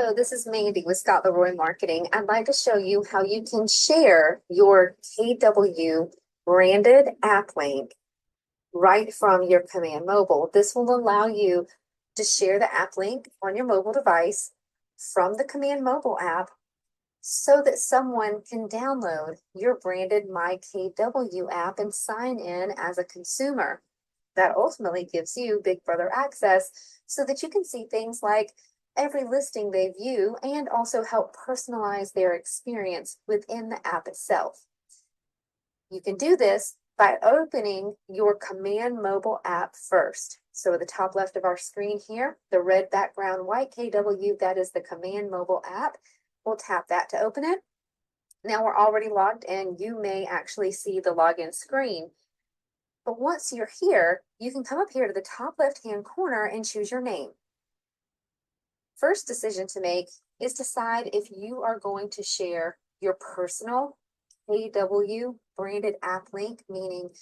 Hello, this is Mandy with Scott Leroy Marketing. I'd like to show you how you can share your KW branded app link right from your Command Mobile. This will allow you to share the app link on your mobile device from the Command Mobile app so that someone can download your branded My KW app and sign in as a consumer. That ultimately gives you Big Brother access so that you can see things like every listing they view and also help personalize their experience within the app itself. You can do this by opening your Command Mobile app first. So at the top left of our screen here, the red background white KW, that is the Command Mobile app. We'll tap that to open it. Now we're already logged in. You may actually see the login screen. But once you're here, you can come up here to the top left-hand corner and choose your name. First decision to make is decide if you are going to share your personal KW branded app link, meaning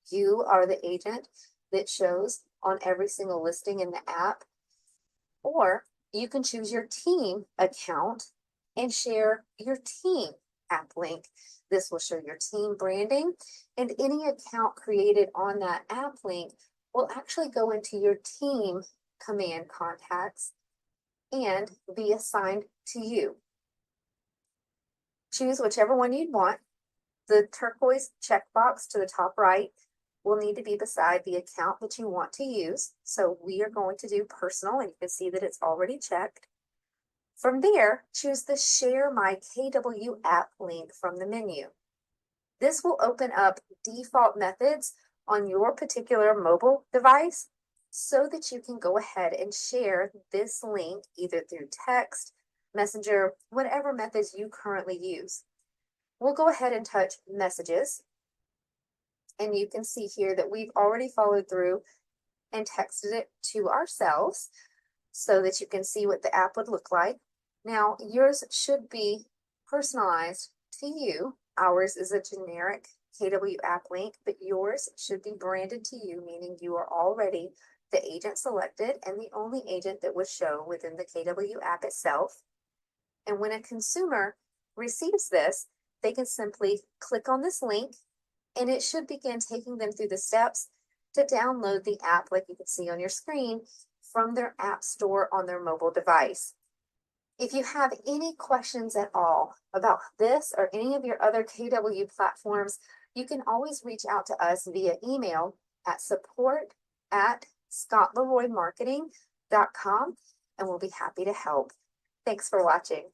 you are the agent that shows on every single listing in the app, or you can choose your team account and share your team app link. This will show your team branding, and any account created on that app link will actually go into your team command contacts and be assigned to you. Choose whichever one you'd want. The turquoise checkbox to the top right will need to be beside the account that you want to use. So we are going to do personal, and you can see that it's already checked. From there, choose the Share My KW app link from the menu. This will open up default methods on your particular mobile device so that you can go ahead and share this link either through text, messenger, whatever methods you currently use. We'll go ahead and touch messages, and you can see here that we've already followed through and texted it to ourselves so that you can see what the app would look like. Now, yours should be personalized to you. Ours is a generic KW app link, but yours should be branded to you, meaning you are already the agent selected and the only agent that would show within the KW app itself. And when a consumer receives this, they can simply click on this link, and it should begin taking them through the steps to download the app, like you can see on your screen, from their app store on their mobile device. If you have any questions at all about this or any of your other KW platforms, you can always reach out to us via email at support@scottleroymarketing.com, and we'll be happy to help. Thanks for watching.